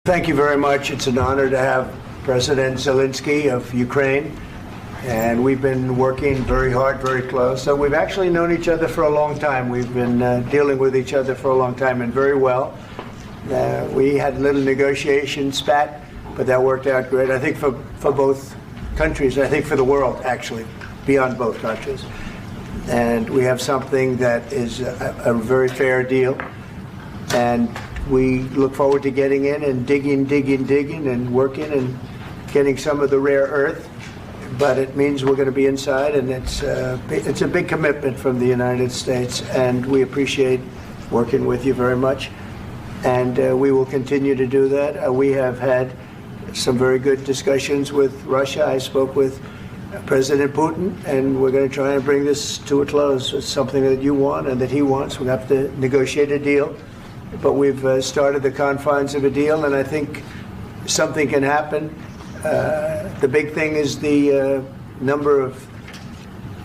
Thank you very much. It's an honor to have President Zelensky of Ukraine, and we've been working very hard, very close. So we've actually known each other for a long time. We've been dealing with each other for a long time, and very well. We had a little negotiation spat, but that worked out great. I think for both countries, I think for the world, actually, beyond both countries. And we have something that is a very fair deal. And we look forward to getting in and digging and working and getting some of the rare earth. But it means we're going to be inside, and it's a big commitment from the United States, and we appreciate working with you very much. And we will continue to do that. We have had some very good discussions with Russia. I spoke with President Putin, and we're going to try and bring this to a close. It's something that you want and that he wants. We have to negotiate a deal. But we've started the confines of a deal, and I think something can happen. The big thing is the number of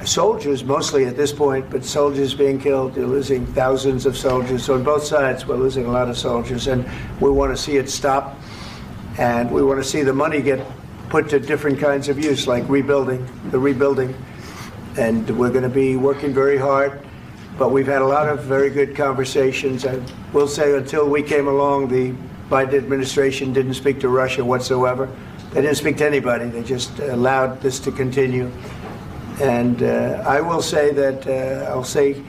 soldiers, mostly at this point, but soldiers being killed. You're losing thousands of soldiers. So on both sides, we're losing a lot of soldiers, and we want to see it stop. And we want to see the money get put to different kinds of use, like rebuilding. And we're going to be working very hard. But we've had a lot of very good conversations. I will say until we came along, the Biden administration didn't speak to Russia whatsoever. They didn't speak to anybody. They just allowed this to continue. And I will say that, I'll say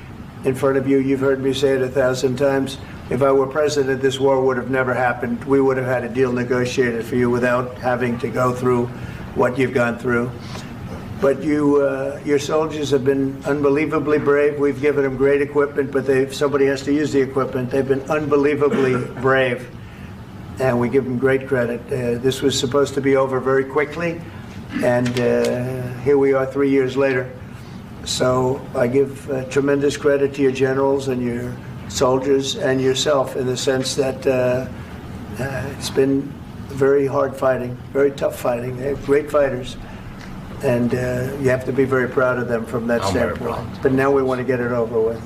in front of you, you've heard me say it 1,000 times, if I were president, this war would have never happened. We would have had a deal negotiated for you without having to go through what you've gone through. But your soldiers have been unbelievably brave. We've given them great equipment, but somebody has to use the equipment. They've been unbelievably brave, and we give them great credit. This was supposed to be over very quickly, and here we are 3 years later. So I give tremendous credit to your generals and your soldiers and yourself, in the sense that it's been very hard fighting, very tough fighting. They're great fighters. And you have to be very proud of them from that standpoint. But now we want to get it over with.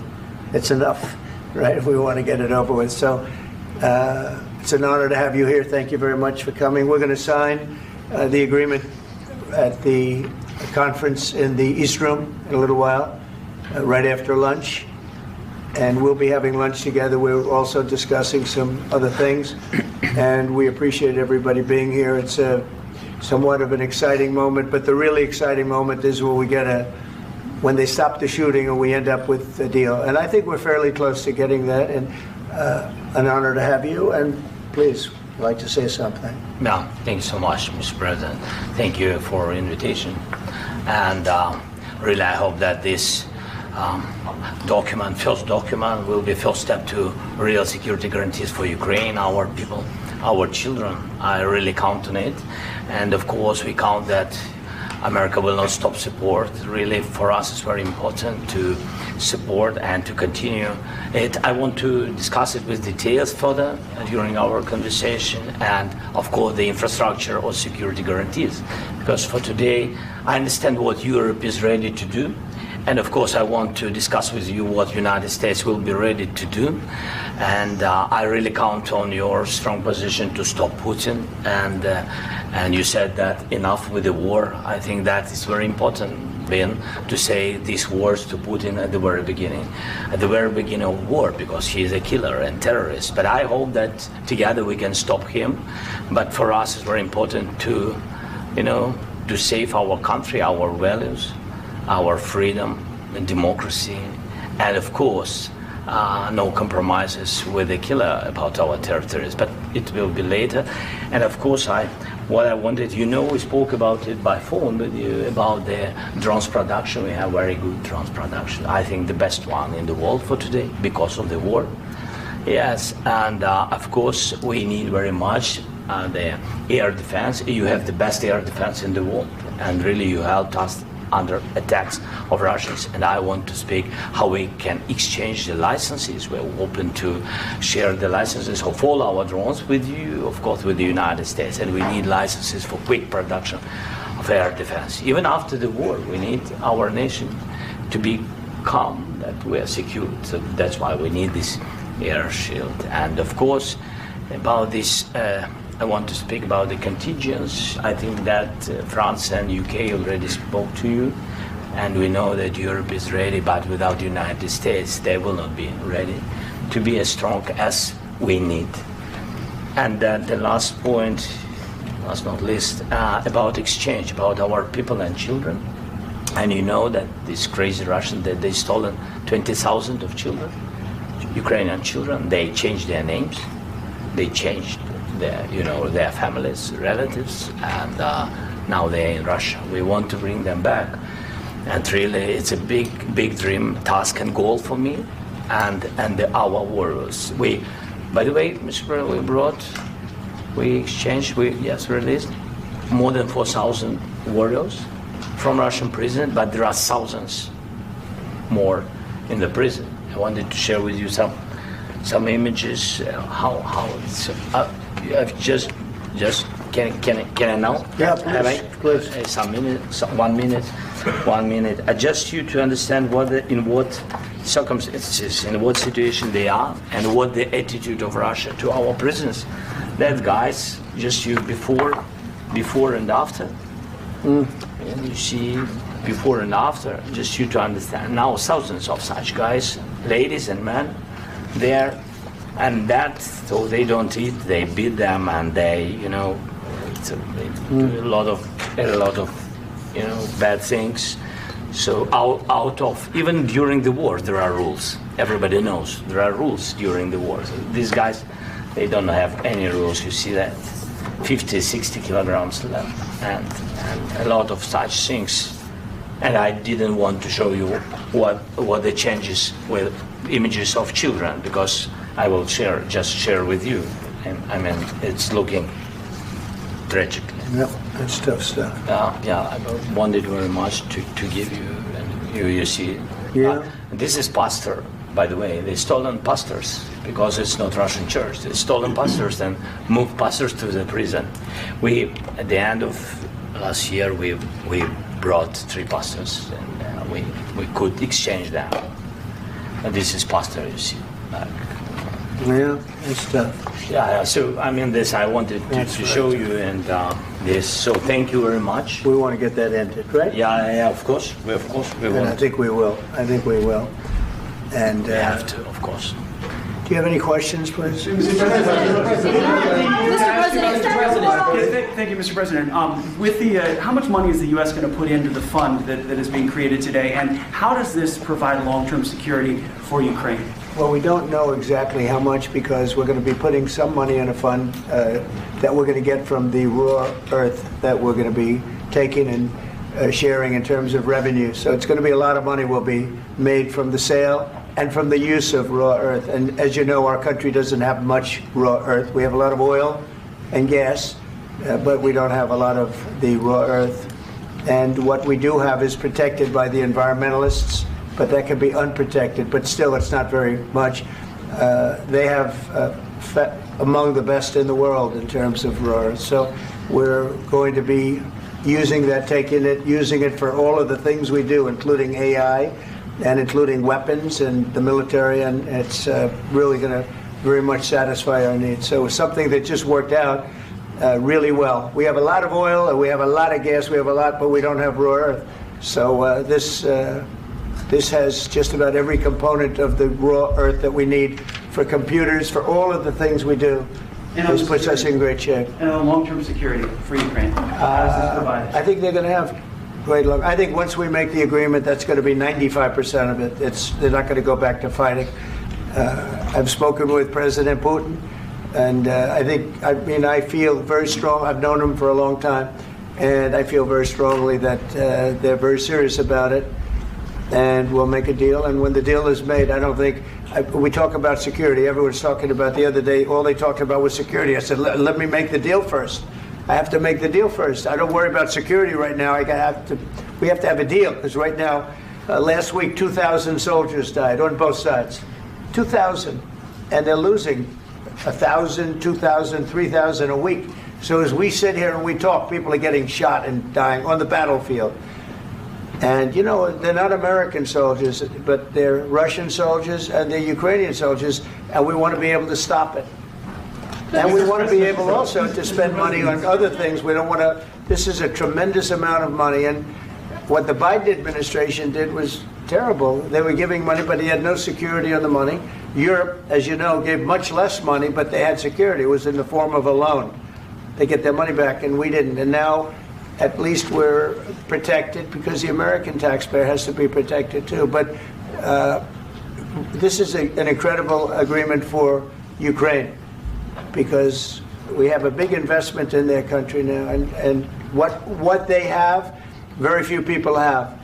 It's enough, right? We want to get it over with. So it's an honor to have you here. Thank you very much for coming. We're going to sign the agreement at the conference in the East Room in a little while, right after lunch. And we'll be having lunch together. We're also discussing some other things. And we appreciate everybody being here. It's somewhat of an exciting moment, but the really exciting moment is when they stop the shooting and we end up with a deal. And I think we're fairly close to getting that, and an honor to have you. And please, I'd like to say something. No, thank you so much, Mr. President. Thank you for the invitation. And really, I hope that this first document, will be first step to real security guarantees for Ukraine, our people, our children. I really count on it. And of course, we count that America will not stop support. Really, for us, it's very important to support and to continue it. I want to discuss it with details further during our conversation, and of course, the infrastructure or security guarantees. Because for today, I understand what Europe is ready to do. And of course, I want to discuss with you what the United States will be ready to do. And I really count on your strong position to stop Putin. And you said that enough with the war. I think that is very important, Ben, to say these words to Putin at the very beginning of war, because he is a killer and terrorist. But I hope that together we can stop him. But for us, it's very important to, to save our country, our values, our freedom and democracy, and of course, no compromises with the killer about our territories, but it will be later. And of course, what I wanted, we spoke about it by phone with you, about the drones production. We have very good drones production. I think the best one in the world for today, because of the war. Yes, and of course, we need very much the air defense. You have the best air defense in the world, and really you helped us under attacks of Russians, and I want to speak how we can exchange the licenses. We're open to share the licenses of all our drones with you, of course, with the United States, and we need licenses for quick production of air defense. Even after the war, we need our nation to be calm, that we are secure. So that's why we need this air shield. And of course, about this I want to speak about the contingents. I think that France and UK already spoke to you, and we know that Europe is ready, but without the United States, they will not be ready to be as strong as we need. And the last point, last not least, about exchange, about our people and children. And you know that these crazy Russians, that they stolen 20,000 of children, Ukrainian children. They changed their names, they changed their families, relatives, and now they're in Russia. We want to bring them back, and really, it's a big dream, task, and goal for me, and our warriors. By the way, Mr. President, we exchanged, released more than 4,000 warriors from Russian prison, but there are thousands more in the prison. I wanted to share with you some images. How it's can I now? Yeah, please. Please. Some minutes, 1 minute, 1 minute. Just you to understand in what circumstances, in what situation they are, and what the attitude of Russia to our prisoners. That guys, just you before and after. And you see before and after, just you to understand. Now thousands of such guys, ladies and men, there, and that, so they don't eat, they beat them, and they do a lot of bad things. So out of, even during the war, there are rules. Everybody knows there are rules during the war. So these guys, they don't have any rules. You see that 50, 60 kilograms left, and a lot of such things. And I didn't want to show you what the changes with images of children, because I will just share with you. And I mean, it's looking tragic. Yep, that's tough stuff. I wanted very much to give you, and you see. Yeah. This is pastor, by the way. They stolen pastors because it's not Russian church. They stolen pastors and moved pastors to the prison. At the end of last year, we brought 3 pastors, and we could exchange them. And this is pastor, you see. Yeah, that's tough. Yeah. So I mean, this I wanted to show you, and this. So thank you very much. We want to get that ended, right? Yeah, of course. We And want. I think we will. And We have to, of course. do you have any questions, please? Mr. President. Thank you, Mr. President. With how much money is the U.S. going to put into the fund that is being created today, and how does this provide long-term security for Ukraine? Well, we don't know exactly how much, because we're going to be putting some money in a fund that we're going to get from the raw earth that we're going to be taking and sharing in terms of revenue. So it's going to be a lot of money will be made from the sale and from the use of raw earth. And as you know, our country doesn't have much raw earth. We have a lot of oil and gas, but we don't have a lot of the raw earth. And what we do have is protected by the environmentalists, but that can be unprotected. But still, it's not very much. They have among the best in the world in terms of raw earth. So we're going to be using that, using it for all of the things we do, including AI and including weapons and the military, and it's really going to very much satisfy our needs. So it's something that just worked out really well. We have a lot of oil, and we have a lot of gas, we have a lot, but we don't have raw earth. So this has just about every component of the raw earth that we need for computers, for all of the things we do. This puts us in great shape. And long-term security for Ukraine. How does this provide? I think they're going to have great luck. I think once we make the agreement, that's going to be 95% of it. They're not going to go back to fighting. I've spoken with President Putin, and I feel very strong. I've known him for a long time, and I feel very strongly that they're very serious about it, and we'll make a deal. And when the deal is made, I don't think we talk about security. Everyone's talking about the other day. All they talked about was security. I said, let me make the deal first. I have to make the deal first. I don't worry about security right now. We have to have a deal, because right now, last week, 2,000 soldiers died on both sides. 2,000, and they're losing 1,000, 2,000, 3,000 a week. So as we sit here and we talk, people are getting shot and dying on the battlefield. And you know, they're not American soldiers, but they're Russian soldiers and they're Ukrainian soldiers, and we want to be able to stop it. And we want to be able also to spend money on other things. We don't want to, this is a tremendous amount of money. And what the Biden administration did was terrible. They were giving money, but he had no security on the money. Europe, as you know, gave much less money, but they had security. It was in the form of a loan. They get their money back, and we didn't. And now, at least we're protected because the American taxpayer has to be protected too. But this is an incredible agreement for Ukraine because we have a big investment in their country now, and what they have, very few people have.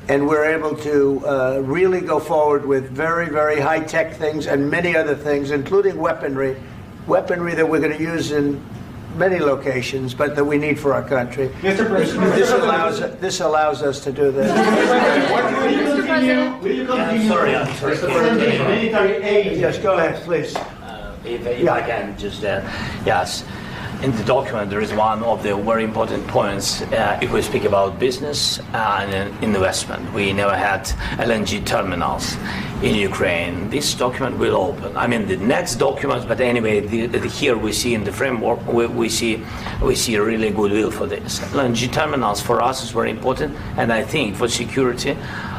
And we're able to really go forward with very, very high-tech things and many other things, including weaponry that we're going to use in many locations, but that we need for our country. Mr. President, This allows us to do that. will you continue I'm sorry. sending military aid? Yes, go ahead, please. If I can just, yes. In the document, there is one of the very important points if we speak about business and investment. We never had LNG terminals in Ukraine. This document will open. I mean, the next document, but anyway, here we see in the framework, we see really goodwill for this. LNG terminals for us is very important, and I think for security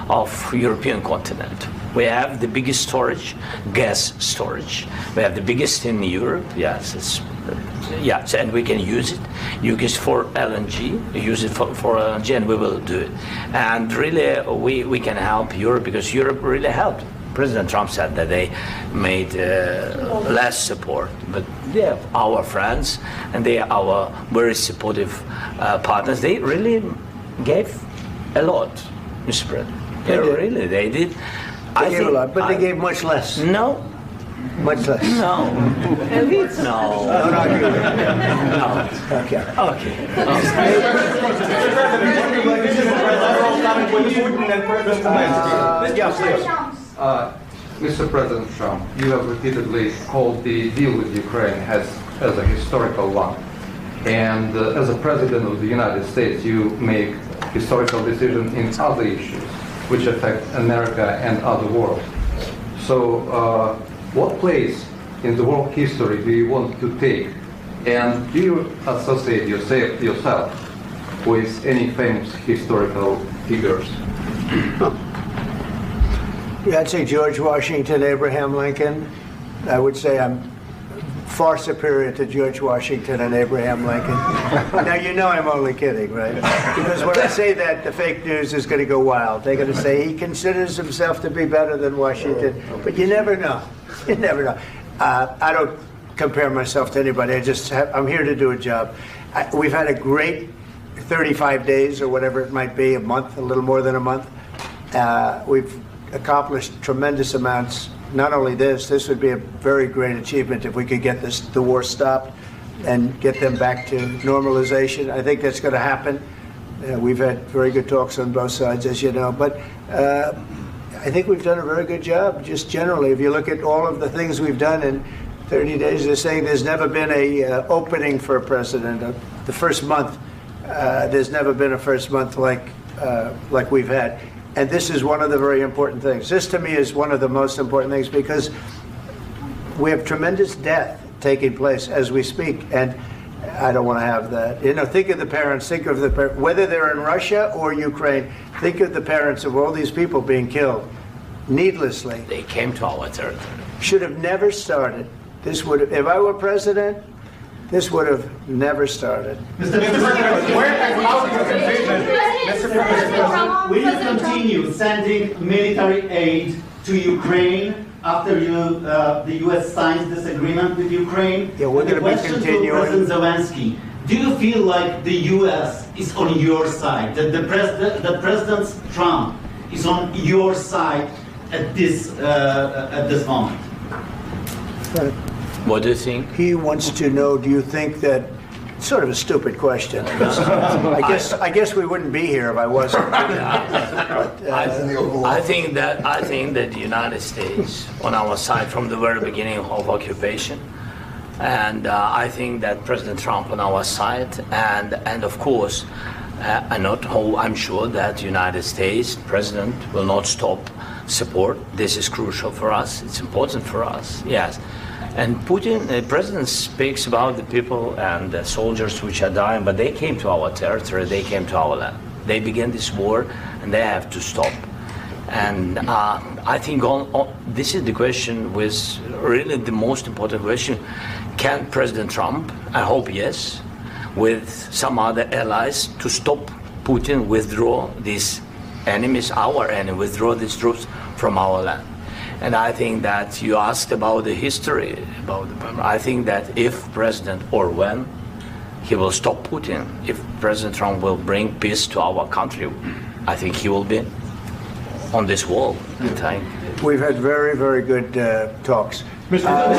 of European continent. We have the biggest storage, gas storage. We have the biggest in Europe. Yes, yes, and we can use it. Use it for LNG. Use it for LNG, and we will do it. And really, we can help Europe because Europe really helped. President Trump said that they made less support, but they are our friends and they are our very supportive partners. They really gave a lot, Mr. President. They did. They gave a lot, but they gave much less. No. Much less. No. No. No. Okay. Okay. Mr. President Trump, you have repeatedly called the deal with Ukraine as a historical one. And as a President of the United States, you make historical decisions in other issues which affect America and other world. So what place in the world history do you want to take? And do you associate yourself with any famous historical figures? Yeah, I'd say George Washington, Abraham Lincoln. I would say I'm far superior to George Washington and Abraham Lincoln. Now, you know I'm only kidding, right? Because when I say that, the fake news is going to go wild. They're going to say he considers himself to be better than Washington. But you never know. You never know. I don't compare myself to anybody. I'm here to do a job. We've had a great 35 days or whatever it might be, a month, a little more than a month. We've accomplished tremendous amounts. Not only this would be a very great achievement if we could get the war stopped and get them back to normalization. I think that's going to happen. We've had very good talks on both sides, as you know. But I think we've done a very good job, just generally. If you look at all of the things we've done in 30 days, they're saying there's never been a opening for a president. The first month, there's never been a first month like we've had. And this is one of the very important things. This, to me, is one of the most important things because we have tremendous death taking place as we speak. And I don't want to have that. You know, think of the parents, whether they're in Russia or Ukraine, think of the parents of all these people being killed needlessly. They came to our territory. Should have never started. This would have, if I were president, this would have never started. Mr. President, will you continue sending military aid to Ukraine after the U.S. signs this agreement with Ukraine? Yeah, we're going to be continuing. To President Zelensky, do you feel like the U.S. is on your side? That President Trump is on your side at this moment? What do you think? He wants to know, do you think that, sort of a stupid question. I guess we wouldn't be here if I wasn't. I think that the United States on our side from the very beginning of occupation, and I think that President Trump on our side, and of course, I'm sure that the United States President will not stop support. This is crucial for us. It's important for us. Yes. And Putin, the president speaks about the people and the soldiers which are dying, but they came to our territory, they came to our land. They began this war, and they have to stop. And I think this is the question, with really the most important question. Can President Trump, I hope yes, with some other allies, to stop Putin, withdraw these enemies, our enemy, withdraw these troops from our land? And I think that you asked about the history, I think that if President, or when, he will stop Putin, if President Trump will bring peace to our country, I think he will be on this wall. We've had very, very good talks. What about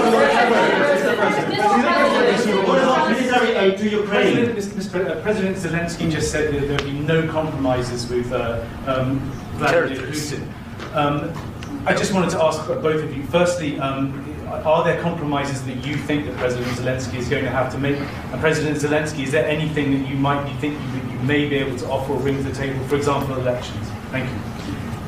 military aid to Ukraine? President Zelensky just said that there will be no compromises with Vladimir Putin. I just wanted to ask both of you, firstly, are there compromises that you think that President Zelensky is going to have to make? And President Zelensky, is there anything that you might be thinking that you may be able to offer or bring to the table, for example, elections? Thank you.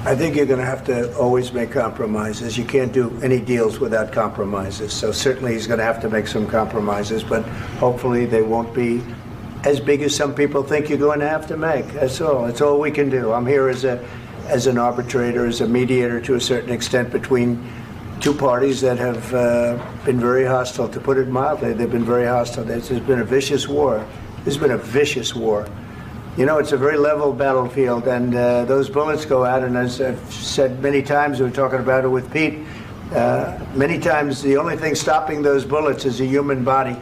I think you're going to have to always make compromises. You can't do any deals without compromises. So certainly he's going to have to make some compromises, but hopefully they won't be as big as some people think you're going to have to make. That's all. That's all we can do. I'm here as an arbitrator, as a mediator to a certain extent between two parties that have been very hostile, to put it mildly. They've been very hostile. There's been a vicious war. There's been a vicious war. You know, it's a very level battlefield, and those bullets go out, and as I've said many times, we were talking about it with Pete, many times the only thing stopping those bullets is a human body.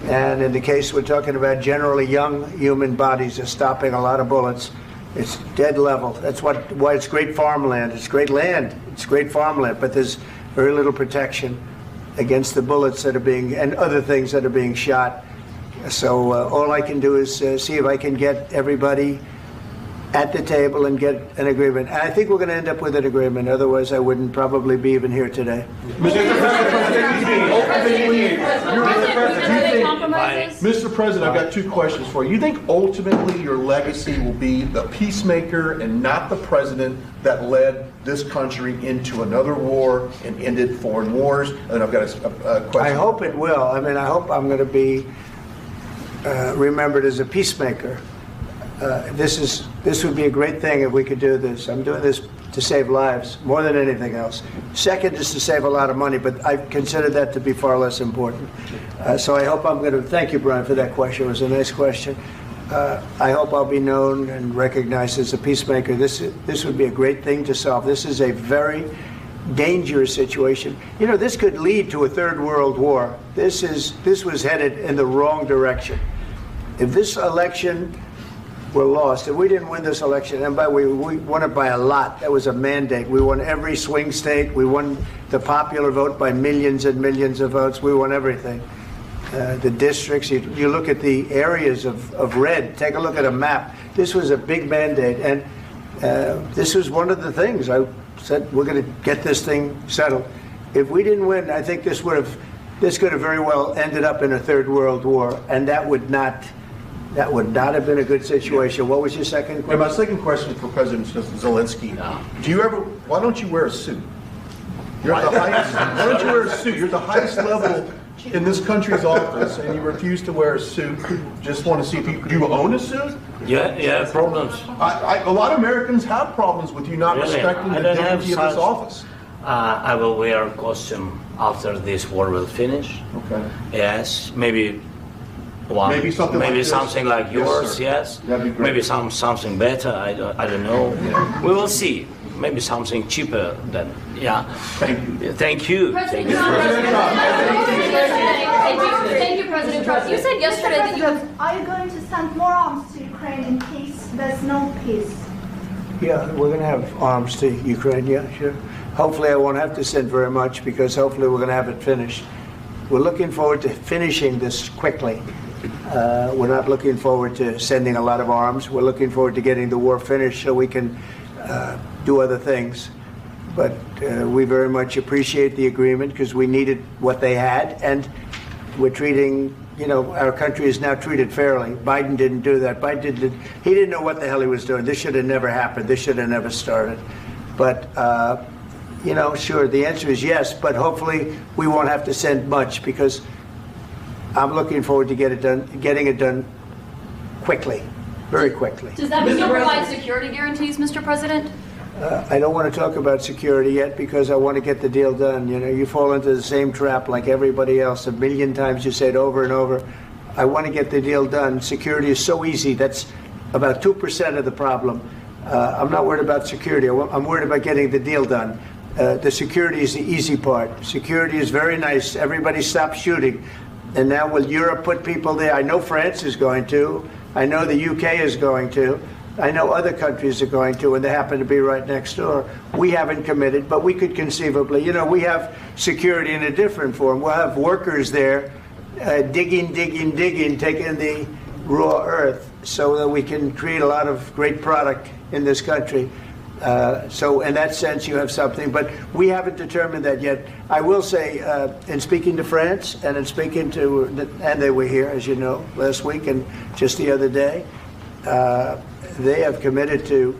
And in the case we're talking about, generally young human bodies are stopping a lot of bullets. It's dead level. That's why it's great farmland. It's great land. It's great farmland, but there's very little protection against the bullets that are being, and other things that are being shot. So all I can do is see if I can get everybody at the table and get an agreement. And I think we're going to end up with an agreement. Otherwise, I wouldn't probably be even here today. Mr. President, I've got two questions for you. You think ultimately your legacy will be the peacemaker and not the president that led this country into another war and ended foreign wars? And I've got a question. I hope it will. I mean, I hope I'm going to be remembered as a peacemaker. This would be a great thing if we could do this. I'm doing this to save lives more than anything else. Second is to save a lot of money, but I consider that to be far less important. So I hope I'm going to, thank you, Brian, for that question. It was a nice question. I hope I'll be known and recognized as a peacemaker. This would be a great thing to solve. This is a very dangerous situation. You know, this could lead to a third world war. This was headed in the wrong direction. If this election were lost, if we didn't win this election, and by the way, we won it by a lot. That was a mandate. We won every swing state. We won the popular vote by millions and millions of votes. We won everything. The districts, you look at the areas of red, take a look at a map. This was a big mandate, and this was one of the things. I said, we're going to get this thing settled. If we didn't win, I think this could have very well ended up in a third world war, and that would not have been a good situation. What was your second question? And my second question for President Zelensky: why don't you wear a suit? You're at the highest. Why don't you wear a suit? You're at the highest level in this country's office, and you refuse to wear a suit. Just want to see if do you own a suit? Yeah, problems. A lot of Americans have problems with you not respecting the dignity of this office. I will wear a costume after this war will finish. Okay. Yes, maybe something like yours. Yes. That'd be great. Maybe something better. I don't know. Yeah. We will see. Maybe something cheaper than Thank you. Thank you. President Trump. Thank you, President Trump. You said yesterday that you are you going to send more arms to Ukraine in case there's no peace? Yeah, we're going to have arms to Ukraine. Yeah, sure. Hopefully, I won't have to send very much, because hopefully we're going to have it finished. We're looking forward to finishing this quickly. We're not looking forward to sending a lot of arms. We're looking forward to getting the war finished so we can do other things. But we very much appreciate the agreement, because we needed what they had, and we're treating, our country is now treated fairly. Biden didn't do that. He didn't know what the hell he was doing. This should have never happened. This should have never started. But you know, sure, the answer is yes, but hopefully we won't have to send much, because I'm looking forward to getting it done quickly, very quickly. Does that mean you'll provide security guarantees, Mr. President? I don't want to talk about security yet, because I want to get the deal done. You know, you fall into the same trap like everybody else. A million times you say it over and over. I want to get the deal done. Security is so easy. That's about 2% of the problem. I'm not worried about security. I'm worried about getting the deal done. The security is the easy part. Security is very nice. Everybody stopped shooting. And now will Europe put people there? I know France is going to. I know the UK is going to. I know other countries are going to, and they happen to be right next door. We haven't committed, but we could conceivably. You know, we have security in a different form. We'll have workers there digging, taking the raw earth so that we can create a lot of great product in this country. So in that sense, you have something, but we haven't determined that yet. I will say, in speaking to France and in speaking to, and they were here, as you know, last week and just the other day, they have committed to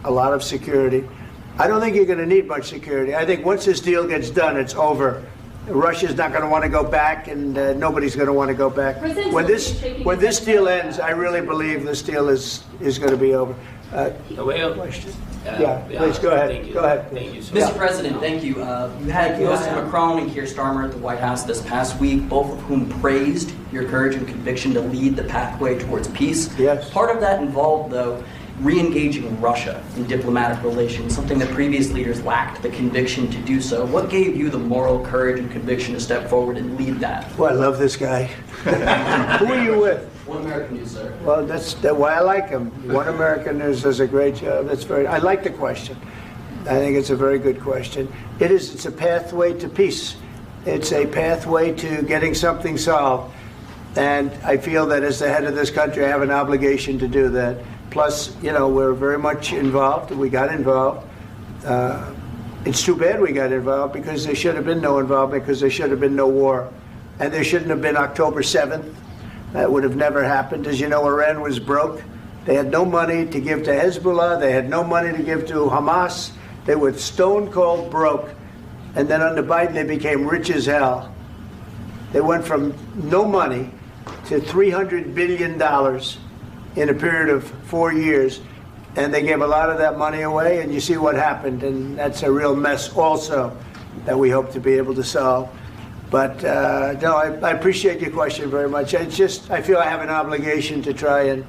a lot of security. I don't think you're going to need much security. I think once this deal gets done, it's over. Russia's not going to want to go back, and nobody's going to want to go back. When this deal ends, I really believe this deal is going to be over. Question? Yeah, please go ahead. Go ahead. Thank you. Mr. President, thank you. You had Joseph Macron and Keir Starmer at the White House this past week, both of whom praised your courage and conviction to lead the pathway towards peace. Yes. Part of that involved, though, re-engaging Russia in diplomatic relations, something that previous leaders lacked the conviction to do so. What gave you the moral courage and conviction to step forward and lead that? Well, I love this guy. Who are you with? One American News, sir. Well, that's why I like him. One American News does a great job. I like the question. I think it's a very good question. It's a pathway to peace. It's a pathway to getting something solved. And I feel that as the head of this country, I have an obligation to do that. Plus, you know, we're very much involved. We got involved. It's too bad we got involved, because there should have been no involvement, because there should have been no war. And there shouldn't have been October 7th. That would have never happened. As you know, Iran was broke. They had no money to give to Hezbollah. They had no money to give to Hamas. They were stone cold broke. And then under Biden, they became rich as hell. They went from no money to $300 billion in a period of 4 years. And they gave a lot of that money away, and you see what happened. And that's a real mess also that we hope to be able to solve. But no, I appreciate your question very much. It's just, I feel I have an obligation to try and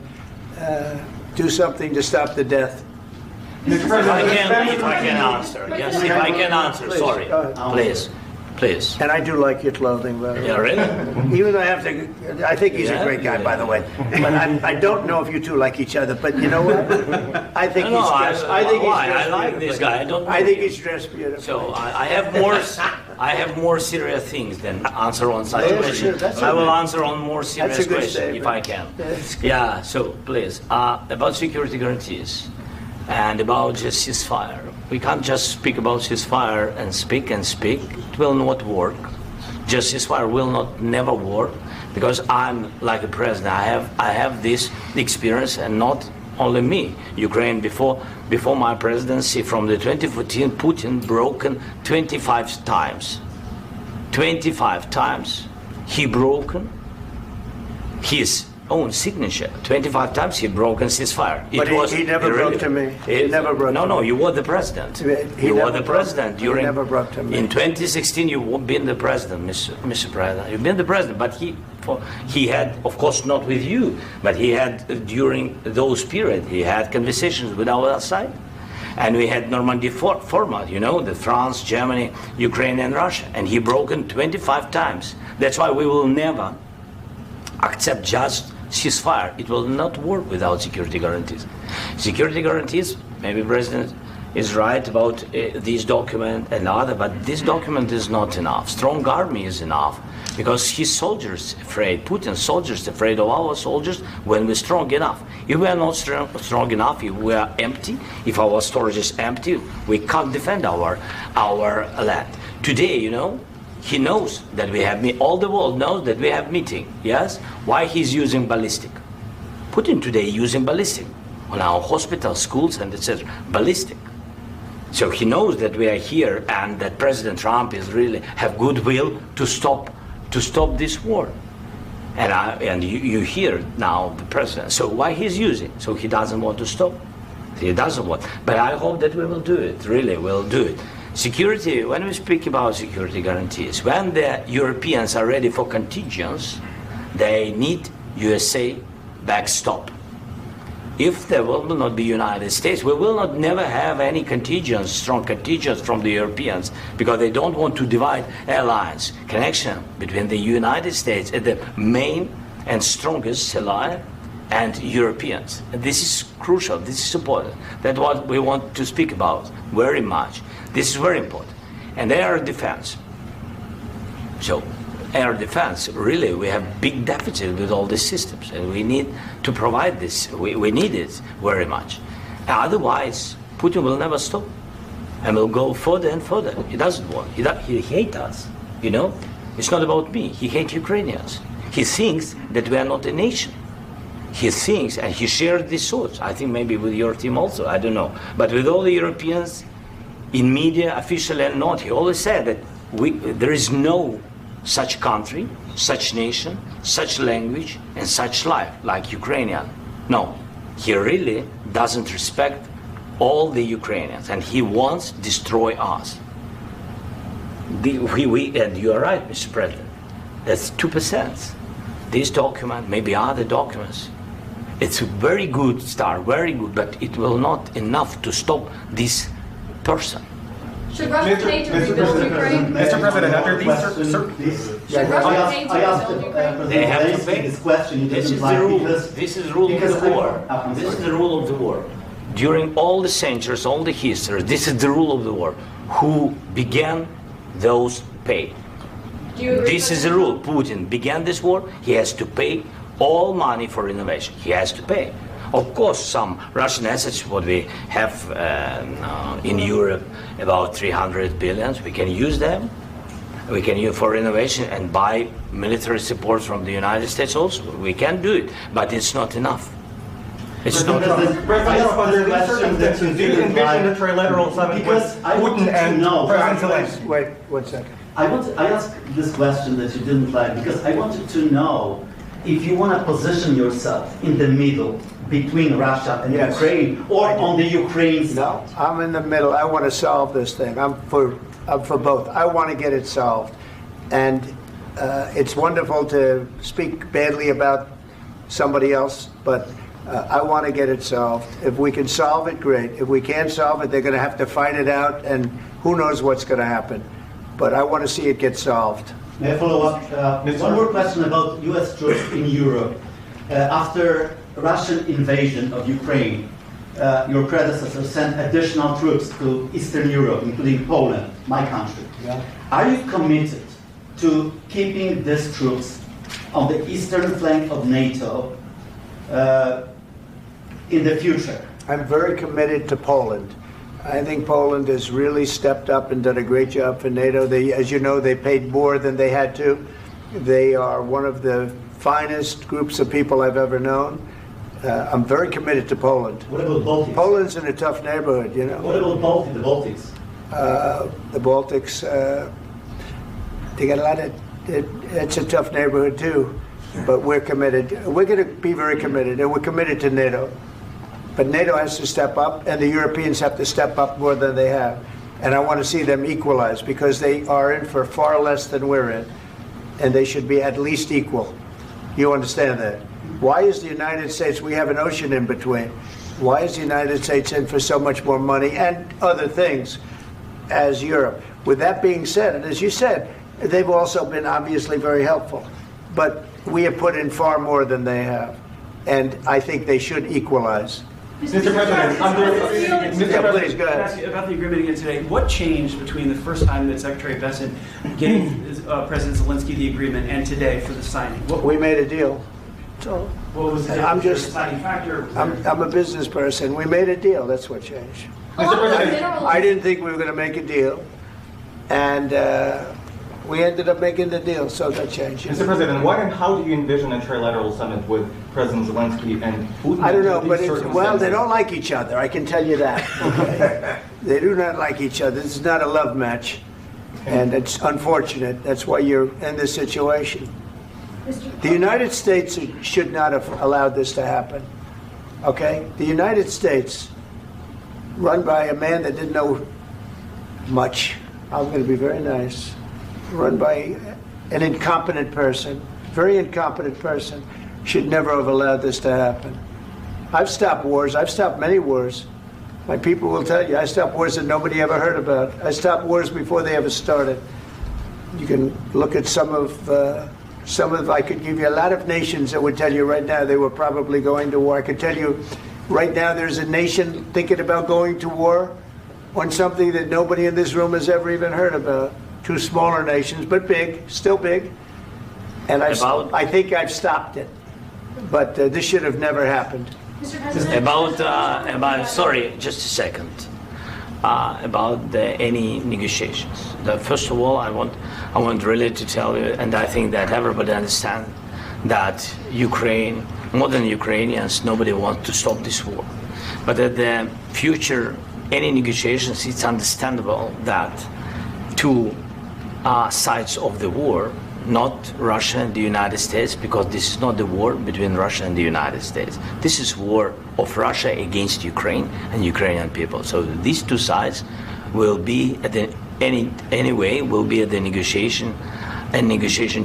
do something to stop the death. If I can answer, yes, if I can answer, Please, sorry, please. And I do like your clothing, by the way. Yeah, really? Even though I think he's a great guy, by the way. But I don't know if you two like each other. But you know what? I think he's dressed. I like this guy. I think he's dressed beautifully. So I have more serious things than answer on such Yeah, questions. sure, I will answer on more serious That's a good questions if I can. Yeah. So please, about security guarantees and about just ceasefire. We can't just speak about ceasefire and speak and speak. It will not work. Just ceasefire will not never work, because I'm like a president. I have this experience, and not only me. Ukraine before my presidency, from the 2014, Putin broken 25 times. 25 times he broken his own signature. 25 times he broken ceasefire. But he never broke to me. He never broke to me. No, you were the president. You were the president during. He never broke to me. In 2016, you've been the president, Mr. President. You've been the president, but he had, of course, not with you, but he had during those periods. He had conversations with our side, and we had Normandy format. You know, the France, Germany, Ukraine, and Russia, and he broken 25 times. That's why we will never accept just ceasefire. It will not work without security guarantees. Security guarantees, maybe President is right about this document and other, but this document is not enough. Strong army is enough, because his soldiers afraid, Putin's soldiers afraid of our soldiers when we're strong enough. If we are not strong enough, if we are empty, if our storage is empty, we can't defend our land. Today, you know, he knows that we have all the world knows that we have meeting. Yes, why he's using ballistic? Putin today using ballistic on our hospitals, schools, and etc. Ballistic. So he knows that we are here and that President Trump is really have goodwill to stop this war. And you hear now the president. So why he's using? So he doesn't want to stop. He doesn't want. But I hope that we will do it. Really, we'll do it. Security. When we speak about security guarantees, when the Europeans are ready for contingents, they need USA backstop. If there will not be United States, we will not never have any contingents, strong contingents from the Europeans, because they don't want to divide alliance connection between the United States and the main and strongest ally and Europeans. And this is crucial, this is important. That's what we want to speak about very much. This is very important. And air defense. So air defense, really, we have big deficit with all these systems, and we need to provide this. We need it very much. Otherwise, Putin will never stop, and will go further and further. He doesn't want. He hates us. You know, it's not about me. He hates Ukrainians. He thinks that we are not a nation. He thinks, and he shared these thoughts. I think maybe with your team also. I don't know, but with all the Europeans, in media, officially and not, he always said that there is no such country, such nation, such language, and such life like Ukrainian. No, he really doesn't respect all the Ukrainians, and he wants to destroy us. And you are right, Mr. President. That's 2%. This document, maybe other documents, it's a very good start, very good, but it will not enough to stop this person. Should Russia pay to rebuild Ukraine? Mr. President, under these Should Russia pay to I asked rebuild Ukraine? They have to pay. this question. You This didn't is like the rule. because- This is the rule of because the war. I'm This is sorry. the rule of the war. During all the centuries, all the history, this is the rule of the war. Who began, those pay. Do you agree This with is the that? rule. Putin began this war. He has to pay all money for innovation. He has to pay. Of course, some Russian assets, what we have in Europe, about 300 billions, we can use them. We can use for innovation and buy military support from the United States also. We can do it, but it's not enough. It's not enough. President, under these circumstances, do you envision a trilateral summit with Because I want Putin to and know- President Zelensky? Wait 1 second. I asked this question that you didn't like because I wanted to know if you want to position yourself in the middle between Russia and Yes. Ukraine or on the Ukraine side. No, I'm in the middle. I want to solve this thing. I'm for both. I want to get it solved. And it's wonderful to speak badly about somebody else, but I want to get it solved. If we can solve it, great. If we can't solve it, they're going to have to fight it out, and who knows what's going to happen. But I want to see it get solved. May I follow up? One more question about U.S. troops in Europe. After Russian invasion of Ukraine, your predecessor sent additional troops to Eastern Europe, including Poland, my country. Yeah. Are you committed to keeping these troops on the eastern flank of NATO in the future? I'm very committed to Poland. I think Poland has really stepped up and done a great job for NATO. They, as you know, they paid more than they had to. They are one of the finest groups of people I've ever known. I'm very committed to Poland. What about Baltics? Poland's in a tough neighborhood, you know. What about the Baltics? The Baltics, they got a lot of, it's a tough neighborhood too, but we're committed. We're going to be very committed, and we're committed to NATO. But NATO has to step up, and the Europeans have to step up more than they have. And I want to see them equalize, because they are in for far less than we're in, and they should be at least equal. You understand that? Why is the United States, we have an ocean in between, why is the United States in for so much more money and other things as Europe? With that being said, and as you said, they've also been obviously very helpful, but we have put in far more than they have, and I think they should equalize. Mr. President, Yeah, please, go Can I ahead. ask you about the agreement again today? What changed between the first time that Secretary Bessent gave President Zelensky the agreement and today for the signing? We made a deal. So What was the I'm was there a just- deciding factor? Was I'm there- a business person. We made a deal. That's what changed. Along with President, minerals- I didn't think we were going to make a deal, and We ended up making the deal, so that changed. Mr. President, what and how do you envision a trilateral summit with President Zelensky and Putin? I don't know, under but these well, they circumstances? don't like each other. I can tell you that. Okay? They do not like each other. This is not a love match, and it's unfortunate. That's why you're in this situation. The United States should not have allowed this to happen. Okay? The United States, run by a man that didn't know much. I'm going to be very nice. Run by an incompetent person, very incompetent person, should never have allowed this to happen. I've stopped wars. I've stopped many wars. My people will tell you, I stopped wars that nobody ever heard about. I stopped wars before they ever started. You can look at some of, I could give you a lot of nations that would tell you right now they were probably going to war. I could tell you right now there's a nation thinking about going to war on something that nobody in this room has ever even heard about. Two smaller nations, but big, still big. And I think I've stopped it. But this should have never happened. Mr. President, Sorry, just a second. About any negotiations. First of all, I want really to tell you, and I think that everybody understands that Ukraine, more than Ukrainians, nobody wants to stop this war. But at the future, any negotiations, it's understandable that two sides of the war, not Russia and the United States, because this is not the war between Russia and the United States. This is war of Russia against Ukraine and Ukrainian people. So these two sides will be at the will be at the negotiation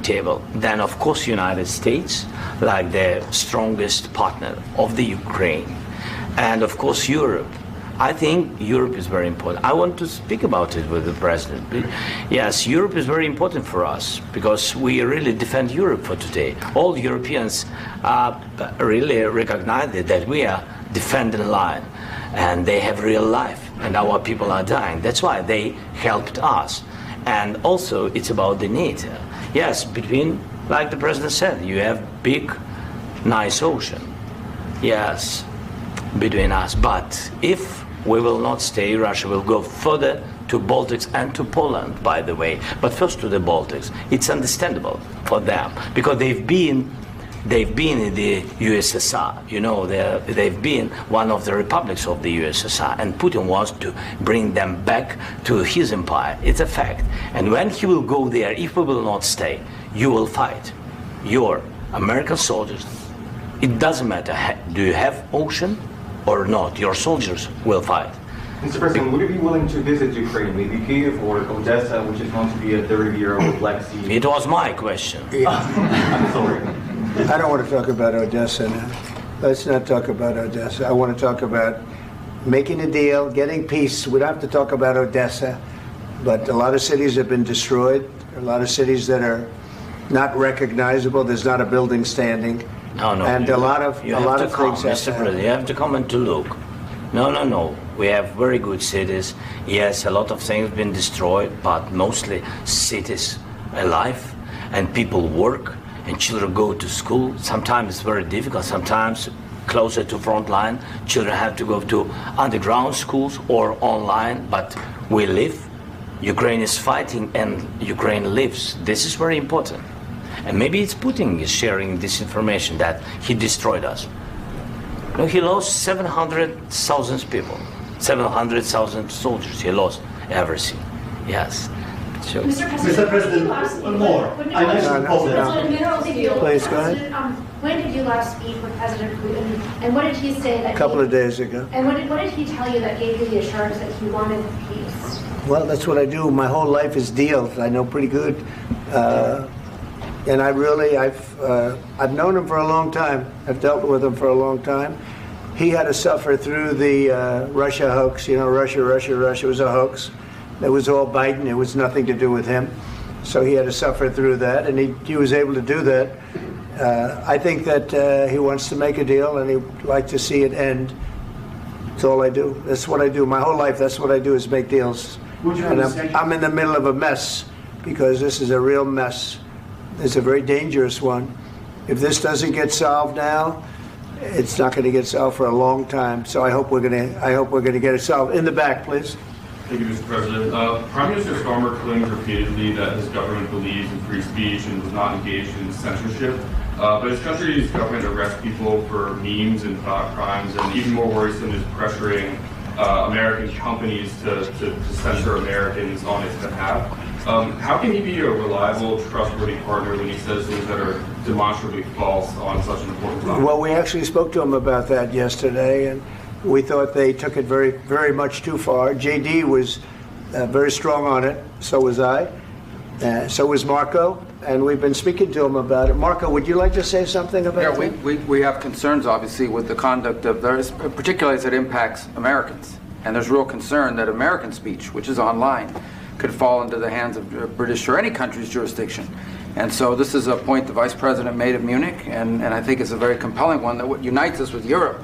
table. Then of course United States, like the strongest partner of the Ukraine, and of course Europe. I think Europe is very important. I want to speak about it with the president. Yes, Europe is very important for us because we really defend Europe for today. All Europeans really recognize that we are defending the line, and they have real life, and our people are dying. That's why they helped us. And also, it's about the NATO. Yes, between, like the president said, you have big, nice ocean. Yes, between us. But if we will not stay, Russia will go further to Baltics and to Poland, by the way. But first to the Baltics. It's understandable for them because they've been in the USSR. You know, they've been one of the republics of the USSR, and Putin wants to bring them back to his empire. It's a fact. And when he will go there, if we will not stay, you will fight. Your American soldiers, it doesn't matter, do you have ocean or not, your soldiers will fight. Mr. President, would you be willing to visit Ukraine, maybe Kyiv or Odessa, which is known to be a dirty area of the Black Sea? It was my question. I'm sorry. I don't want to talk about Odessa now. Let's not talk about Odessa. I want to talk about making a deal, getting peace. We don't have to talk about Odessa, but a lot of cities have been destroyed. A lot of cities that are not recognizable. There's not a building standing. No. And a lot of things Mr. President, you have to come and to look. No. We have very good cities. Yes, a lot of things have been destroyed, but mostly cities alive, and people work, and children go to school. Sometimes it's very difficult. Sometimes closer to front line, children have to go to underground schools or online, but we live. Ukraine is fighting and Ukraine lives. This is very important. And maybe it's Putin is sharing this information that he destroyed us. No, he lost 700,000 people, 700,000 soldiers. He lost everything. Yes. So, Mr. President, one more. I mentioned Poland. Please, go ahead. When did you last speak with President Putin, and what did he say that? A couple of days ago. And what did he tell you that gave you the assurance that he wanted peace? Well, that's what I do. My whole life is deals. I know pretty good. And I've known him for a long time. I've dealt with him for a long time. He had to suffer through the Russia hoax. You know, Russia was a hoax. It was all Biden. It was nothing to do with him. So he had to suffer through that, and he was able to do that. I think that he wants to make a deal, and he'd like to see it end. That's all I do. That's what I do. My whole life, that's what I do is make deals. And I'm in the middle of a mess because this is a real mess. It's a very dangerous one. If this doesn't get solved now, it's not going to get solved for a long time. So I hope we're going to get it solved. In the back, please. Thank you, Mr. President. Prime Minister Starmer claims repeatedly that his government believes in free speech and was not engaged in censorship. But his country's government arrests people for memes and thought crimes, and even more worrisome is pressuring American companies to censor Americans on its behalf. How can he be a reliable, trustworthy partner when he says things that are demonstrably false on such an important topic? Well, we actually spoke to him about that yesterday, and we thought they took it very, very much too far. JD was very strong on it. So was I. So was Marco. And we've been speaking to him about it. Marco, would you like to say something about that? We have concerns, obviously, with the conduct of theirs, particularly as it impacts Americans. And there's real concern that American speech, which is online, could fall into the hands of British or any country's jurisdiction. And so this is a point the Vice President made at Munich, and I think it's a very compelling one, that what unites us with Europe,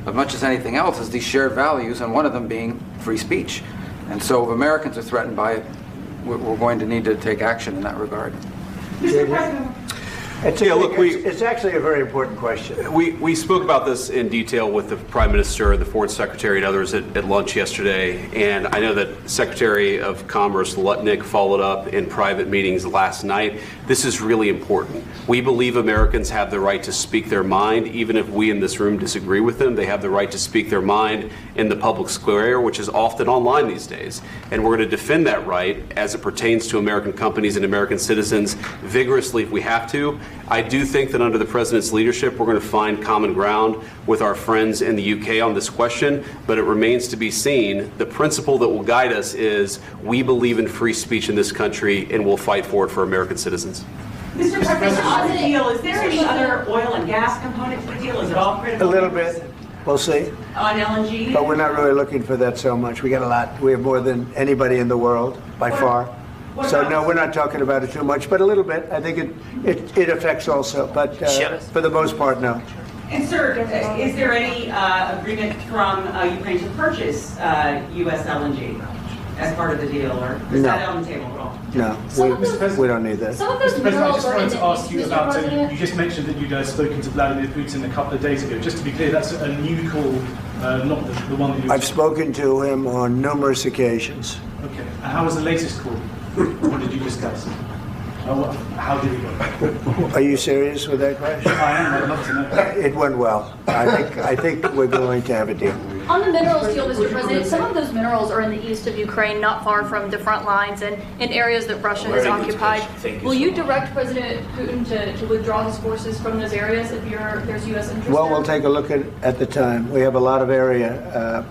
as much as anything else, is these shared values, and one of them being free speech. And so if Americans are threatened by it, we're going to need to take action in that regard. Mr. President. It's actually a very important question. We spoke about this in detail with the Prime Minister, the Foreign Secretary, and others at lunch yesterday. And I know that Secretary of Commerce Lutnick followed up in private meetings last night. This is really important. We believe Americans have the right to speak their mind, even if we in this room disagree with them. They have the right to speak their mind in the public square, which is often online these days. And we're going to defend that right as it pertains to American companies and American citizens vigorously if we have to. I do think that under the President's leadership, we're going to find common ground with our friends in the UK on this question, but it remains to be seen. The principle that will guide us is we believe in free speech in this country, and we'll fight for it for American citizens. Mr. President, on the deal, is there any other oil and gas component to the deal? Is it all critical? A little bit. We'll see. On LNG? But we're not really looking for that so much. We got a lot. We have more than anybody in the world, by far. So no, we're not talking about it too much, but a little bit. I think it affects also, but for the most part, no. And sir, is there any agreement from Ukraine to purchase U.S. LNG as part of the deal, or is that on the table at all? No, we don't need that. Mr. President, I just wanted to ask you about, you just mentioned that you'd spoken to Vladimir Putin a couple of days ago. Just to be clear, that's a new call, not the one that you... I've spoken to him on numerous occasions. Okay, and how was the latest call? What did you discuss? How did it go? Are you serious with that question? I am. I'd love to know. It went well. I think we're going to have a deal. On the minerals deal, Mr. President, some of those minerals are in the east of Ukraine, not far from the front lines and in areas that Russia has occupied. Will you direct President Putin to withdraw his forces from those areas if there's U.S. interest? Well, we'll take a look at the time. We have a lot of area.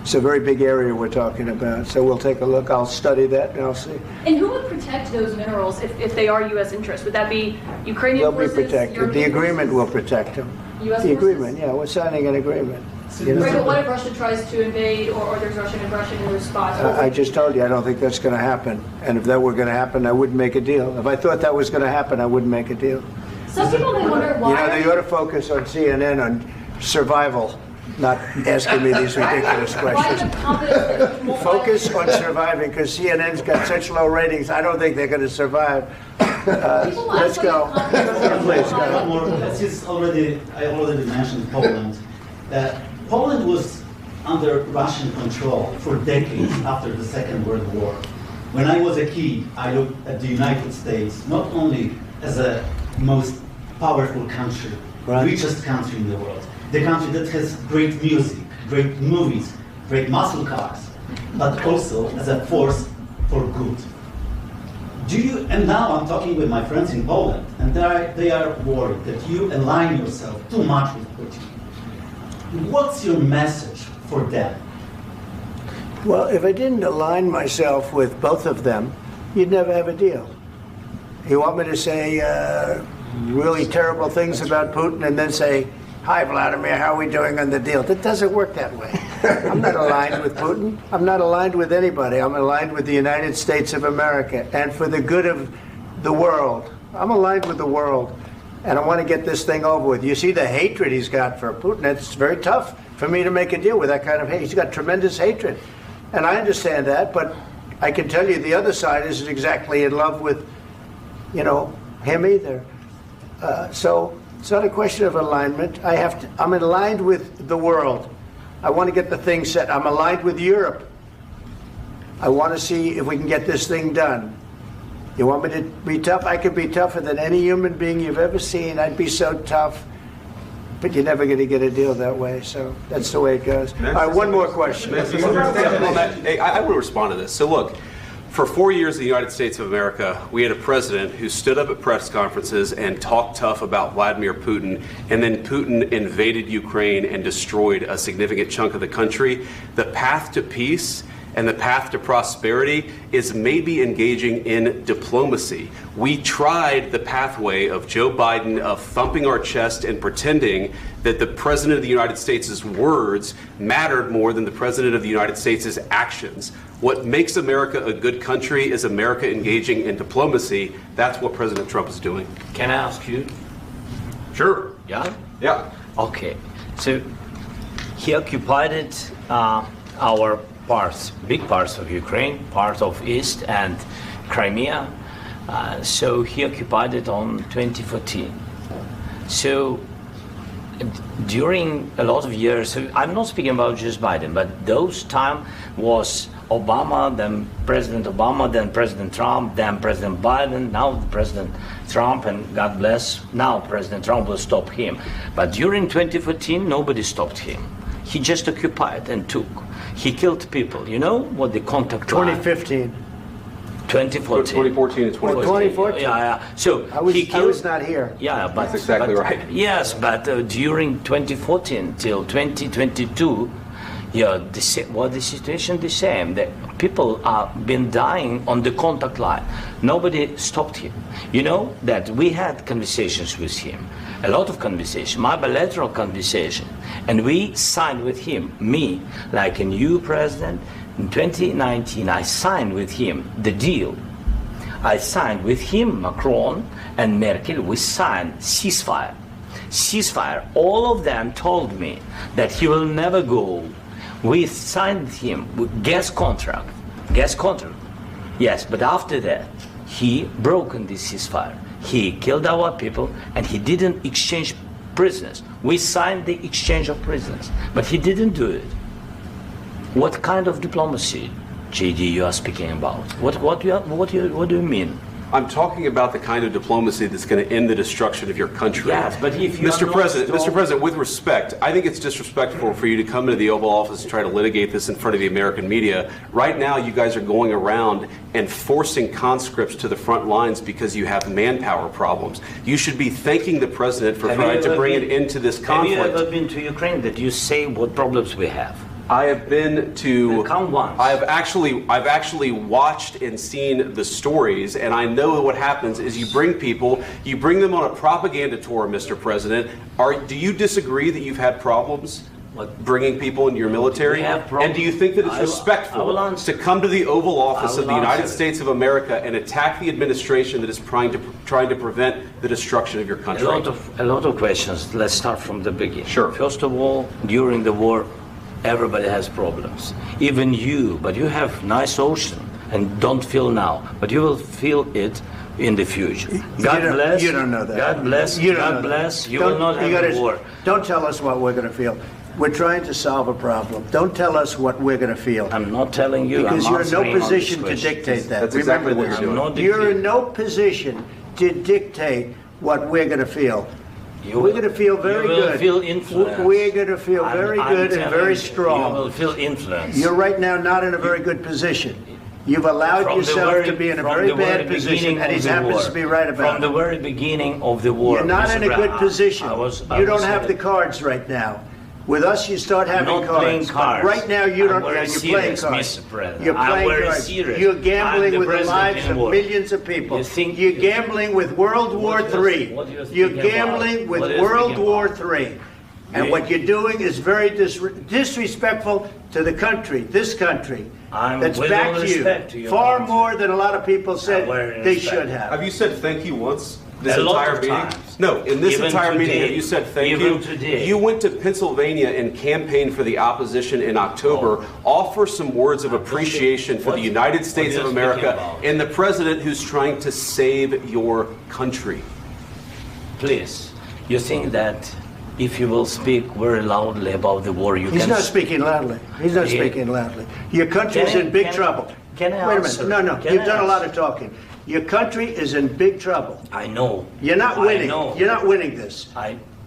It's a very big area we're talking about, so we'll take a look. I'll study that and I'll see. And who would protect those minerals if they are U.S. interests? Would that be Ukrainian forces? They'll be protected. European The agreement forces? will protect them. U.S. The forces? agreement, yeah, we're signing an agreement. Right, but what if Russia tries to invade or there's Russian aggression in those spots? I just told you I don't think that's going to happen. And if that were going to happen, I wouldn't make a deal. If I thought that was going to happen, I wouldn't make a deal. Some people may wonder why. You know, they ought to focus on CNN on survival, not asking me these ridiculous questions. Focus on surviving, because CNN's got such low ratings. I don't think they're going to survive. Let's go. Please go. I already mentioned Poland. Poland was under Russian control for decades after the Second World War. When I was a kid, I looked at the United States not only as a most powerful country, richest country in the world, the country that has great music, great movies, great muscle cars, but also as a force for good. And now I'm talking with my friends in Poland, and they are worried that you align yourself too much with Putin. What's your message for them? Well, if I didn't align myself with both of them, you'd never have a deal. You want me to say really terrible things about Putin and then say, "Hi, Vladimir, how are we doing on the deal?" That doesn't work that way. I'm not aligned with Putin. I'm not aligned with anybody. I'm aligned with the United States of America. And for the good of the world, I'm aligned with the world. And I want to get this thing over with. You see the hatred he's got for Putin. It's very tough for me to make a deal with that kind of hate. He's got tremendous hatred. And I understand that, but I can tell you the other side isn't exactly in love with, him either. So it's not a question of alignment. I'm aligned with the world. I want to get the thing set. I'm aligned with Europe. I want to see if we can get this thing done. You want me to be tough? I could be tougher than any human being you've ever seen. I'd be so tough. But you're never going to get a deal that way, so that's the way it goes. All right, one more question. Hey, I want to respond to this. So look, for 4 years in the United States of America, we had a president who stood up at press conferences and talked tough about Vladimir Putin, and then Putin invaded Ukraine and destroyed a significant chunk of the country. The path to peace and the path to prosperity is maybe engaging in diplomacy. We tried the pathway of Joe Biden of thumping our chest and pretending that the President of the United States' words mattered more than the President of the United States' actions. What makes America a good country is America engaging in diplomacy. That's what President Trump is doing. Can I ask you? Sure. Yeah? Yeah. Okay. So he occupied it, our parts, big parts of Ukraine, part of East and Crimea. So he occupied it on 2014. So during a lot of years, so I'm not speaking about just Biden, but those time was Obama, then President Obama, then President Trump, then President Biden, now President Trump, and God bless, now President Trump will stop him. But during 2014, nobody stopped him. He just occupied and took. He killed people. You know what the contact line? 2015. 2014. 2014 and 2014. 2014. Yeah. So I was not here. Yeah, but that's exactly right. Yes, but during 2014 till 2022, yeah, the situation the same. The people have been dying on the contact line. Nobody stopped him. You know that we had conversations with him, a lot of conversation, my bilateral conversation, and we signed with him, me, like a new president. In 2019, I signed with him the deal. I signed with him, Macron and Merkel, we signed ceasefire. Ceasefire. All of them told me that he will never go. We signed with him with gas contract. Gas contract. Yes, but after that, he broken this ceasefire. He killed our people and he didn't exchange prisoners. We signed the exchange of prisoners, but he didn't do it. What kind of diplomacy, JD, you are speaking about? What do you mean? I'm talking about the kind of diplomacy that's going to end the destruction of your country. Yes, but if you Mr. President, with respect, I think it's disrespectful for you to come into the Oval Office and try to litigate this in front of the American media. Right now, you guys are going around and forcing conscripts to the front lines because you have manpower problems. You should be thanking the President for trying to bring an end to this conflict. Have you ever been to Ukraine? That you say what problems we have? I have been to. Come once. I've actually watched and seen the stories, and I know what happens is you bring them on a propaganda tour, Mr. President. Do you disagree that you've had problems bringing people into your military? And do you think that it's respectful to come to the Oval Office of the United States of America and attack the administration that is trying to prevent the destruction of your country? A lot of questions. Let's start from the beginning. Sure. First of all, during the war, everybody has problems, even you, but you have nice ocean and don't feel now, but you will feel it in the future. God bless. You don't know that. God bless. God bless. You will not have a war. Don't tell us what we're going to feel. We're trying to solve a problem. Don't tell us what we're going to feel. I'm not telling you. Because you're in no position to dictate that. That's exactly what you're doing. You're in no position to dictate what we're going to feel. We're going to feel very good. You will feel influence. We're going to feel very good and very strong. You will feel influence. You're right now not in a very good position. You've allowed yourself to be in a very bad position, and he happens to be right about it. From the very beginning of the war. You're not in a good position. You don't have the cards right now. With us, you start having cards. I'm not playing cards. Right now, you don't. You're playing cards. Mr. President. You're playing cards. Serious. You're gambling with the lives of war. millions of people. You're gambling with World War III. You're gambling with World War III. And what you're doing is very disrespectful to the country, this country, that's backed you far more than a lot of people said they should have. Have you said thank you once? This entire meeting? No, in this entire meeting, have you said thank you? You went to Pennsylvania and campaigned for the opposition in October. Offer some words of appreciation for the United States of America and the president who's trying to save your country. Please, you think that if you will speak very loudly about the war, you can... He's not speaking loudly. He's not speaking loudly. Your country is in big trouble. Can I Wait a answer? minute. No, Can you've I done a lot answer? of talking. Your country is in big trouble. I know. You're not winning. I know. You're not winning this.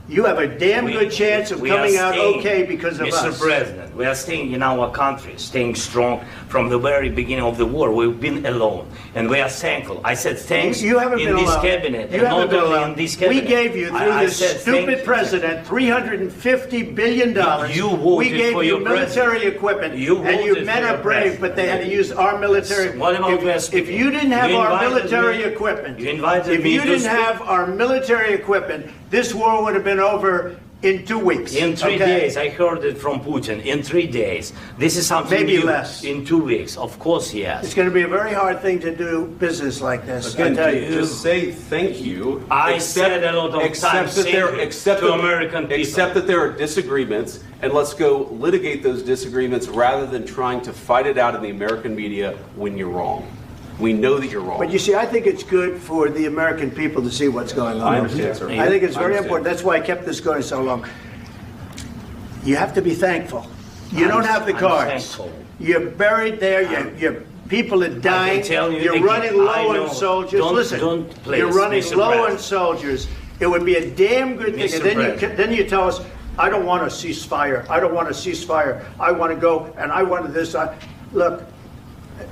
You have a damn good chance of we are coming out staying, okay because of Mr. us. President, we are staying in our country, staying strong from the very beginning of the war. We've been alone, and we are thankful. I said thanks You haven't in been this alone. cabinet, You and haven't not been only alone. in this cabinet. We gave you, through I this said stupid thank you. president, $350 billion. You voted we gave for you your military president. equipment, You and you voted men for are your brave, but they had to use our military. What about if you didn't have You our invited military me- equipment, You invited if me you to didn't speak. have our military equipment, this war would have been over in 2 weeks. In 3 okay? days, I heard it from Putin. In 3 days, this is something Maybe new. less. In 2 weeks, of course, yes. It's going to be a very hard thing to do business like this. Again, I tell you. just say thank you. I said a lot of times thank you to American people. Accept that there are disagreements, and let's go litigate those disagreements rather than trying to fight it out in the American media when you're wrong. We know that you're wrong. But you see, I think it's good for the American people to see what's going on. I understand, sir. I think it's I very understand. important. That's why I kept this going so long. You have to be thankful. You don't have the I'm cards. thankful. You're buried there. Your people are dying. tell you You're again, running I low know. on soldiers. Don't- Listen, don't please, you're running Mr. low on President. soldiers. It would be a damn good thing. Mr. And then President. then you tell us, I don't want a ceasefire. I don't want a ceasefire. I want to go and I want this. Look,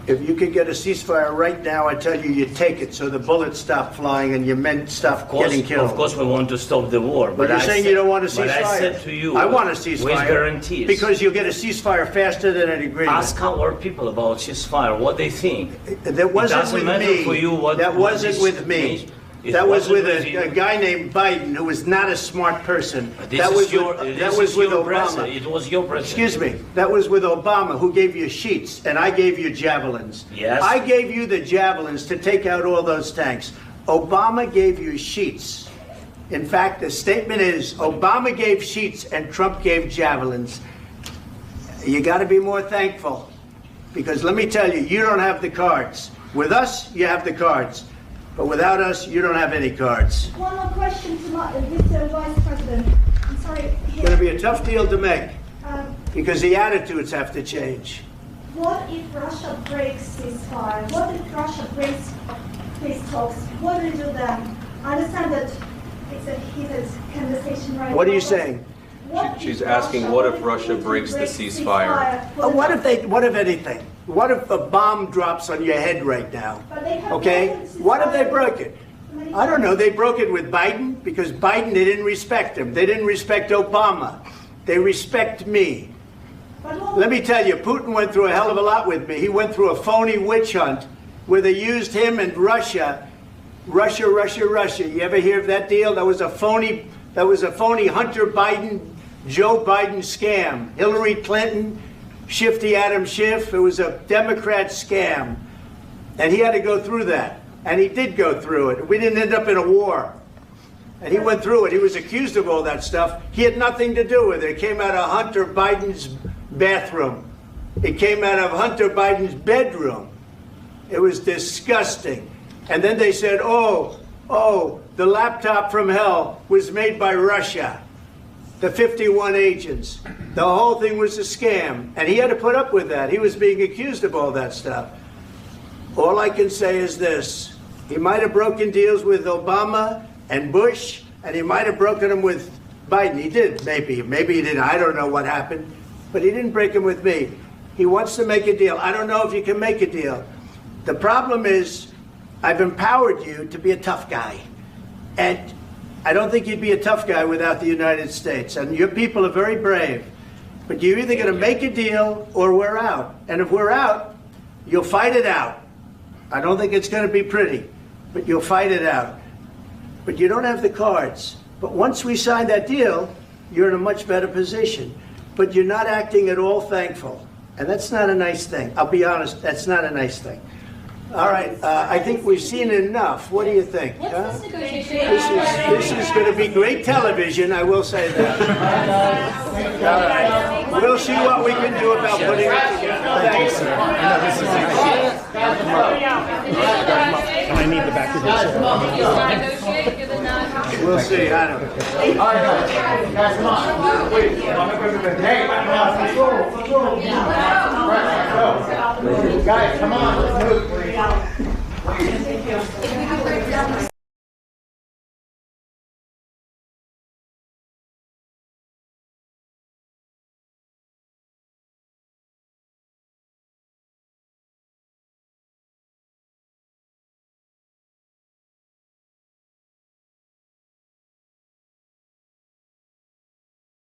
if you could get a ceasefire right now, I tell you, you'd take it so the bullets stop flying and your men stop getting killed. Of course, we want to stop the war. But you're saying you don't want a ceasefire. But I said to you, I want a ceasefire. with guarantees. Because you'll get a ceasefire faster than an agreement. Ask our people about ceasefire, what they think. That wasn't it doesn't with matter me. for you what that what wasn't this with me. means. It That was wasn't with you. a guy named Biden who was not a smart person. This That is was your, with, this that was is with your Obama. president. It was your president. Excuse me. That was with Obama, who gave you sheets, and I gave you javelins. Yes. I gave you the javelins to take out all those tanks. Obama gave you sheets. In fact, the statement is Obama gave sheets and Trump gave javelins. You got to be more thankful, because let me tell you, you don't have the cards. With us, you have the cards. But without us, you don't have any cards. One more question to Mr. Vice President. I'm sorry. It's going to be a tough deal to make, Um, because the attitudes have to change. What if Russia breaks ceasefire? What if Russia breaks peace talks? What do we do then? I understand that it's a heated conversation right now. What are you but saying? what if She's asking, what if Russia breaks the ceasefire? What if anything? What if a bomb drops on your head right now? But they have Okay? broken ceasefire. What if they broke it? I don't know. They broke it with Biden, because Biden, they didn't respect him. They didn't respect Obama. They respect me. Let me tell you, Putin went through a hell of a lot with me. He went through a phony witch hunt where they used him and Russia. Russia. You ever hear of that deal? That was a phony Hunter Biden, Joe Biden scam. Hillary Clinton, Shifty Adam Schiff. It was a Democrat scam. And he had to go through that. And he did go through it. We didn't end up in a war. And he went through it. He was accused of all that stuff. He had nothing to do with it. It came out of Hunter Biden's bathroom. It came out of Hunter Biden's bedroom. It was disgusting. And then they said, oh, the laptop from hell was made by Russia. The 51 agents. The whole thing was a scam. And he had to put up with that. He was being accused of all that stuff. All I can say is this. He might have broken deals with Obama and Bush, and he might have broken them with Biden. He did, maybe. Maybe he didn't. I don't know what happened. But he didn't break them with me. He wants to make a deal. I don't know if you can make a deal. The problem is, I've empowered you to be a tough guy. And I don't think you'd be a tough guy without the United States. And your people are very brave. But you're either going to make a deal or we're out. And if we're out, you'll fight it out. I don't think it's going to be pretty, but you'll fight it out. But you don't have the cards. But once we sign that deal, you're in a much better position. But you're not acting at all thankful. And that's not a nice thing. I'll be honest, that's not a nice thing. All right, I think we've seen enough. What do you think? Huh? This is going to be great television, I will say that. All right. We'll see what we can do about putting it together. Thanks, sir. I need the back of this. We'll see. I don't know. All right, guys, come on. Wait, President. Hey, let's go. go. Guys, come on, let's move, please.